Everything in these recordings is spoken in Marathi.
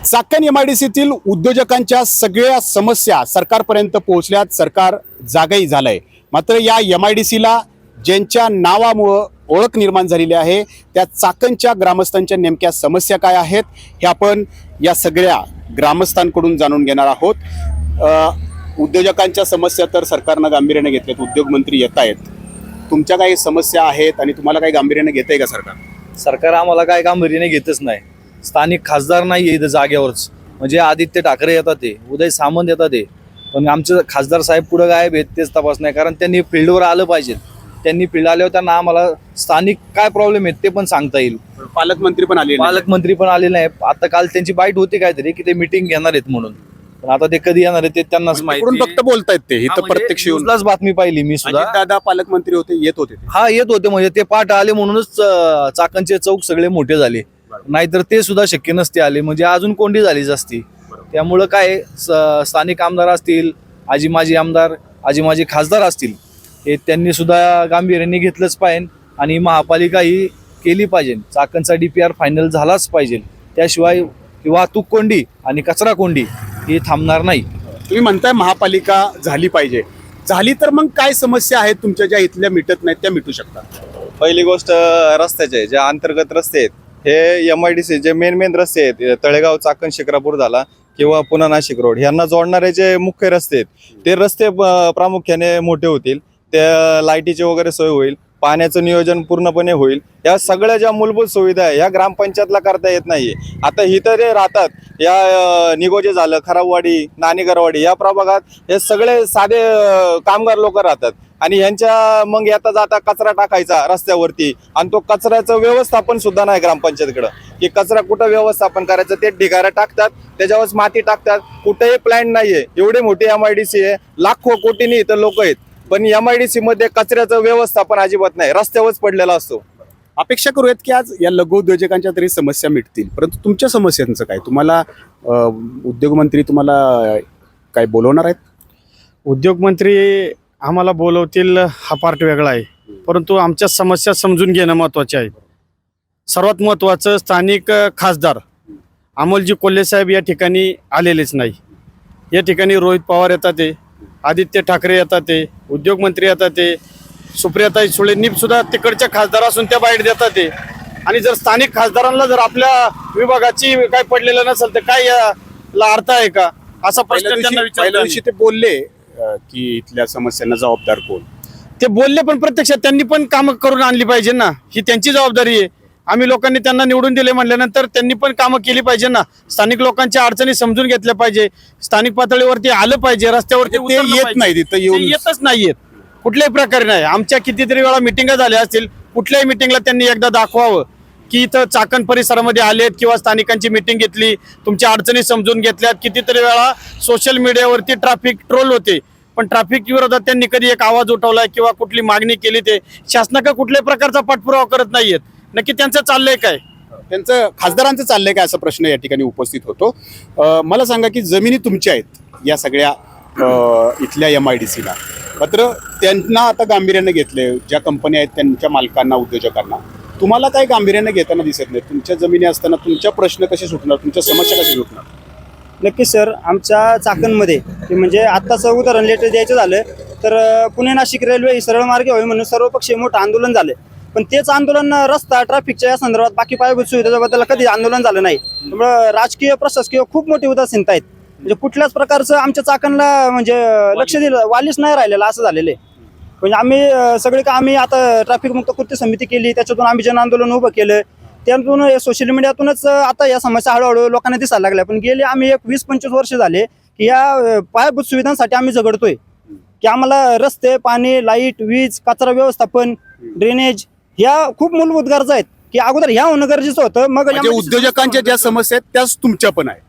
चाकण MIDCतील उद्योजकांच्या सगळ्या समस्या सरकारपर्यंत पोहोचल्यात, सरकार जागही झालंय। मात्र या MIDCला ज्यांच्या नावामुळे ओळख निर्माण झालेली आहे त्या चाकणच्या ग्रामस्थांच्या नेमक्या समस्या काय आहेत हे आपण या सगळ्या ग्रामस्थांकडून जाणून घेणार आहोत। उद्योजकांच्या समस्या तर सरकारनं गांभीर्याने घेतल्यात, उद्योग मंत्री येत आहेत, तुमच्या काही समस्या आहेत आणि तुम्हाला काही गांभीर्याने घेतंय का सरकार? सरकार आम्हाला काय गांभीर्याने घेतच नाही। स्थानिक खासदार नाही इथं जागेवरच, म्हणजे आदित्य ठाकरे येतात ते, उदय सामंत येतात ते, पण आमचे खासदार साहेब पुढे गायब आहेत तेच तपास नाही। कारण त्यांनी फील्डवर आलं पाहिजे, त्यांनी फील्ड आल्यावर त्यांना आम्हाला स्थानिक काय प्रॉब्लेम आहेत ते पण सांगता येईल। पालकमंत्री पण आले नाही। आता काल त्यांची बाईट होती काहीतरी की ते मीटिंग घेणार आहेत म्हणून, पण आता ते कधी येणार आहेत ते त्यांनाच माहिती। फक्त बोलतायत ते, इथं प्रत्यक्ष न्यूजलाच बातमी पाहिली मी सुद्धा। दादा पालकमंत्री होते, येत होते हा येत होते, म्हणजे ते पाठ आले म्हणूनच चाकणचे चौक सगळे मोठे झाले, नाहीतर ते सुद्धा शक्य नसते आले, म्हणजे अजून कोंडी झाली जास्ती। त्यामुळं काय स्थानिक आमदार असतील, आजी माजी आमदार, आजी माजी खासदार असतील, हे त्यांनी सुद्धा गांभीर्याने घेतलंच पाहिजे आणि महापालिका ही केली पाहिजे। चाकणचा DPR फायनल झालाच पाहिजे, त्याशिवाय वाहतूक कोंडी आणि कचरा कोंडी ही थांबणार नाही। तुम्ही म्हणताय महापालिका झाली पाहिजे, झाली तर मग काय समस्या आहेत तुमच्या ज्या इथल्या मिटत नाहीत त्या मिटू शकतात? पहिली गोष्ट रस्त्याचे, जे अंतर्गत रस्ते आहेत हे MIDC जे मेन रस्ते आहेत, तळेगाव चाकण शिक्रापूर झाला किंवा पुणे नाशिक रोड, यांना जोडणारे जे मुख्य रस्ते आहेत ते रस्ते प्रामुख्याने मोठे होतील, त्या लाईटीची वगैरे सोय होईल, पाण्याचं नियोजन पूर्णपणे होईल। या सगळ्या ज्या मूलभूत सुविधा आहे ह्या ग्रामपंचायतला करता येत नाहीये। आता ही तर राहतात या निगोजे झालं, खराबवाडी, नाणेकरवाडी या प्रभागात हे सगळे साधे कामगार लोक राहतात आणि यांच्या मग येता जाता कचरा टाकायचा रस्त्यावरती, आणि तो कचऱ्याचं व्यवस्थापन सुद्धा नाही ग्रामपंचायतकडं, की कचरा कुठं व्यवस्थापन करायचं ते ढिगारा टाकतात, त्याच्यावर माती टाकतात, कुठेही प्लॅन नाहीये। एवढे मोठे MIDC आहे, लाखो कोटींनी इथं लोक आहेत, पण MIDC मध्ये कचऱ्याचं व्यवस्थापन अजिबात नाही, रस्त्यावरच पडलेला असतो। अपेक्षा करूयात की आज या लघु उद्योजकांच्या तरी समस्या मिटतील, परंतु तुमच्या समस्यांचं काय? तुम्हाला उद्योगमंत्री तुम्हाला काय बोलवणार आहेत? उद्योगमंत्री आम्हाला बोलवतील हा पार्ट वेगळा आहे, परंतु आमच्या समस्या समजून घेणं महत्त्वाचे आहे। सर्वात महत्त्वाचं, स्थानिक खासदार अमोलजी कोल्हे साहेब या ठिकाणी आलेलेच नाही। या ठिकाणी रोहित पवार येतात, आदित्य ठाकरे येतात, उद्योगमंत्री येतात, सुप्रियाताई सुळेंनी सुद्धा तिकडच्या खासदार असून त्या बाईट देतात। आणि जर स्थानिक खासदारांना जर आपल्या विभागाची काय पडलेलं नसेल तर काय याला अर्थ आहे का, असा प्रश्न त्यांना विचारला। ते बोलले की इथल्या समस्यांना जबाबदार कोण? ते बोलले, पण प्रत्यक्षात त्यांनी पण कामं करून आणली पाहिजे ना, ही त्यांची जबाबदारी आहे। आम्ही लोकांनी त्यांना निवडून दिले म्हटल्यानंतर त्यांनी पण कामं केली पाहिजे ना, स्थानिक लोकांच्या अडचणी समजून घेतल्या पाहिजे, स्थानिक पातळीवरती आलं पाहिजे, रस्त्यावरती ते येत नाही, तिथं येतच नाहीयेत कुठल्याही प्रकारे नाही। आमच्या कितीतरी वेळा मिटिंगा झाल्या असतील, कुठल्याही मिटिंगला त्यांनी एकदा दाखवावं की इथं चाकण परिसरामध्ये आलेत किंवा स्थानिकांची मिटिंग घेतली, तुमच्या अडचणी समजून घेतल्यात। कितीतरी वेळा सोशल मीडियावरती ट्रॅफिक ट्रोल होते, पण ट्रॅफिक विरोधात त्यांनी कधी एक आवाज उठवलाय किंवा कुठली मागणी केली ते शासनाकडे कुठल्याही प्रकारचा पाठपुरावा करत नाहीयेत। नक्की त्यांचं चाललंय काय? त्यांचं खासदारांचं चाललंय काय असा प्रश्न या ठिकाणी उपस्थित होतो। मला सांगा की जमिनी तुमच्या आहेत या सगळ्या इथल्या MIDCला, मात्र त्यांना आता गांभीर्याने घेतले, ज्या कंपन्या आहेत त्यांच्या मालकांना, उद्योजकांना, तुम्हाला काही गांभीर्याने घेताना दिसत नाही। तुमच्या जमिनी असताना तुमच्या प्रश्न कसे सुटणार, तुमच्या समस्या कशा सुटणार? नक्कीच सर, आमच्या चाकणमध्ये म्हणजे आत्ताचं उदाहरण लेटर द्यायचं झालं तर पुणे नाशिक रेल्वे सरळ मार्गे व्हावी म्हणून सर्वपक्षीय मोठं आंदोलन झालं, पण तेच आंदोलन रस्ता ट्रॅफिकच्या या संदर्भात बाकी पायाभूत सुविधेबद्दल कधी आंदोलन झालं नाही। त्यामुळे राजकीय प्रशासकीय खूप मोठी उदासीनता आहेत, म्हणजे कुठल्याच प्रकारचं आमच्या चाकणला म्हणजे लक्ष दिलं वालीच नाही राहिलेलं असं झालेलं आहे। म्हणजे आम्ही सगळे का आम्ही आता ट्रॅफिक मुक्त कृती समिती केली, त्याच्यातून आम्ही जन आंदोलन उभं केलं, त्यातून सोशल मीडियातूनच आता या समस्या हळूहळू लोकांना दिसायला लागल्या। पण गेले आम्ही एक 20-25 वर्ष झाले की या पायाभूत सुविधांसाठी आम्ही झगडतोय की आम्हाला रस्ते, पाणी, लाईट, वीज, कचरा व्यवस्थापन, ड्रेनेज ह्या खूप मूलभूत गरजा आहेत की अगोदर ह्या होणं गरजेचं होतं। मग उद्योजकांच्या ज्या समस्या आहेत त्याच तुमच्या पण आहे?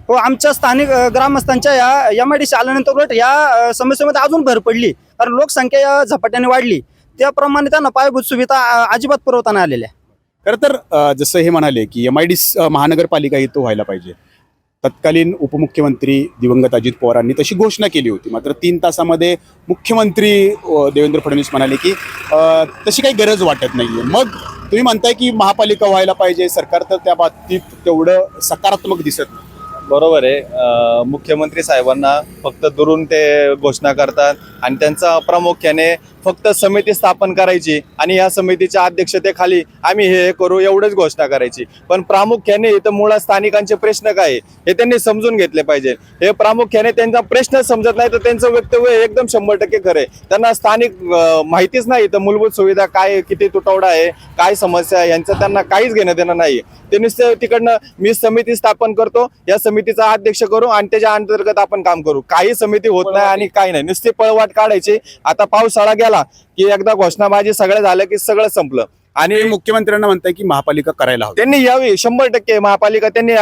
हो, आमच्या स्थानिक ग्रामस्थांच्या या MIDC आल्यानंतर उलट या समस्येमध्ये अजून भर पडली, कारण लोकसंख्या या झपाट्याने वाढली, त्याप्रमाणे त्यांना पायाभूत सुविधा अजिबात पुरवताना आलेल्या। खरं तर जसं हे म्हणाले की MIDC महानगरपालिका ही तो व्हायला पाहिजे, तत्कालीन उपमुख्यमंत्री दिवंगत अजित पवारांनी तशी घोषणा केली होती, मात्र 3 तासामध्ये मुख्यमंत्री देवेंद्र फडणवीस म्हणाले की तशी काही गरज वाटत नाहीये। मग तुम्ही म्हणताय की महापालिका व्हायला पाहिजे, सरकार तर त्या बाबतीत तेवढं सकारात्मक दिसत नाही। बरोबर आहे. मुख्यमंत्री साहेबांना फक्त दुरून ते घोषणा करतात आणि त्यांचा प्रामुख्याने फक्त समिती स्थापन करायची आणि या समितीच्या अध्यक्षतेखाली आम्ही हे करू एवढंच घोषणा करायची. पण प्रामुख्याने इथं मुळात स्थानिकांचे प्रश्न काय आहे हे त्यांनी समजून घेतले पाहिजे. हे प्रामुख्याने त्यांचा प्रश्न समजत नाही तर त्यांचं वक्तव्य एकदम 100% खरं आहे. त्यांना स्थानिक माहितीच नाही तर मूलभूत सुविधा काय, किती तुटवडा आहे, काय समस्या आहे यांचं त्यांना काहीच घेणं देणं नाही. ते नुसतं तिकडनं मी समिती स्थापन करतो, या समितीचा अध्यक्ष करू आणि त्याच्या अंतर्गत आपण काम करू. काही समिती होत नाही आणि काही नाही, नुसती पळवाट काढायची. आता पावसाळा गेला की एकदा घोषणाबाजी सगळं झालं की सगळं संपलं. आणि मुख्यमंत्र्यांना म्हणताय की महापालिका करायला हवी. त्यांनी यावी 100% महापालिका त्यांनी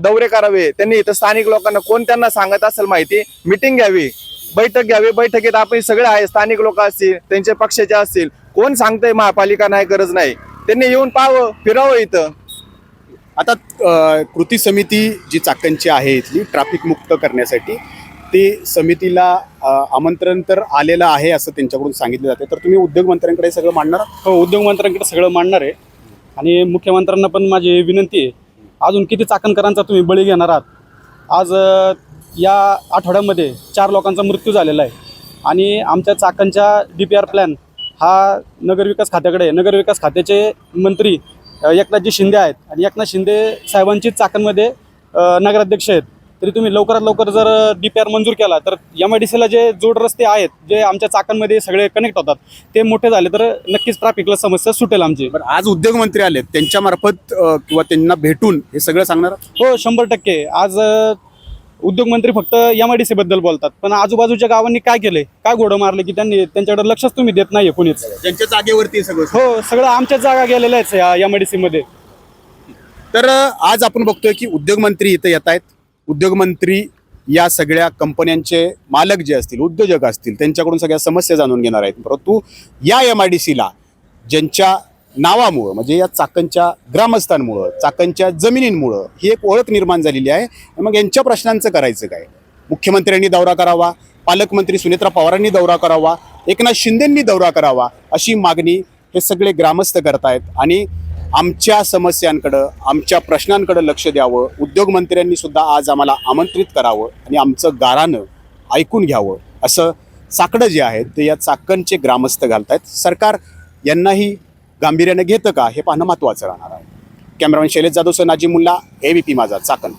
दौरे करावे. त्यांनी इथं स्थानिक लोकांना कोण त्यांना सांगत असेल माहिती, मिटिंग घ्यावी, बैठक घ्यावी. बैठकीत आपण सगळे आहे, स्थानिक लोक असतील, त्यांच्या पक्षाचे असतील, कोण सांगतंय महापालिका नाही गरज नाही, त्यांनी येऊन पाहावं, फिरावं इथं. आता कृती समिती जी चाकणची आहे इथली ट्रॅफिक मुक्त करण्यासाठी, ती समितीला आमंत्रण तर आलेलं आहे असं त्यांच्याकडून सांगितलं जाते. तर तुम्ही उद्योगमंत्र्यांकडे सगळं मांडणार आहात? हो, उद्योगमंत्र्यांकडे सगळं मांडणार आहे. आणि मुख्यमंत्र्यांना पण माझी विनंती आहे, अजून किती चाकणकरांचा तुम्ही बळी घेणार आहात. आज या आठवड्यामध्ये 4 लोकांचा मृत्यू झालेला आहे आणि आमच्या चाकणच्या DPR प्लॅन हा नगरविकास खात्याकडे आहे. नगरविकास खात्याचे मंत्री एकनाथजी शिंदे आहेत आणि एकनाथ शिंदे साहेबांची चाकणमध्ये नगराध्यक्ष आहेत. तरी तुम्ही लवकरात लवकर जर DPR मंजूर केला तर MIDCला जे जोड रस्ते आहेत जे आमच्या चाकणमध्ये सगळे कनेक्ट होतात ते मोठे झाले तर नक्कीच ट्रॅफिकला समस्या सुटेल आमची. बरं, आज उद्योगमंत्री आले, त्यांच्या मार्फत किंवा त्यांना भेटून हे सगळं सांगणार आहात? हो, 100%. आज उद्योगमंत्री फक्त MIDC बद्दल बोलतात, पण आजूबाजूच्या गावांनी काय केलंय, काय घोडं मारले की त्यांनी त्यांच्याकडे लक्षच तुम्ही देत नाहीये कोणीच. त्यांच्या जागेवरती सगळं. हो, सगळं आमच्याच जागा गेलेल्या आहेत या MIDC मध्ये. तर आज आपण बघतोय की उद्योगमंत्री इथं येत आहेत. उद्योगमंत्री या सगळ्या कंपन्यांचे मालक जे असतील, उद्योजक असतील, त्यांच्याकडून सगळ्या समस्या जाणून घेणार आहेत. परंतु या MIDCला ज्यांच्या नावामुळं म्हणजे या चाकणच्या ग्रामस्थांमुळं, चाकणच्या जमिनींमुळं ही एक ओळख निर्माण झालेली आहे. मग यांच्या प्रश्नांचं करायचं काय? मुख्यमंत्र्यांनी दौरा करावा, पालकमंत्री सुनेत्रा पवारांनी दौरा करावा, एकनाथ शिंदेंनी दौरा करावा, अशी मागणी हे सगळे ग्रामस्थ करतायत. आणि आमच्या समस्यांकडं, आमच्या प्रश्नांकडं लक्ष द्यावं. उद्योगमंत्र्यांनी सुद्धा आज आम्हाला आमंत्रित करावं आणि आमचं गारानं ऐकून घ्यावं, असं साकडं जे आहे ते या चाकणचे ग्रामस्थ घालतायत. सरकार यांनाही गांभीर्याने घेतं का हे पाहणं महत्त्वाचं राहणार आहे. कॅमेरामॅन शैलेश जाधवसह नाजिमुल्ला, ABP माझा, चाकण.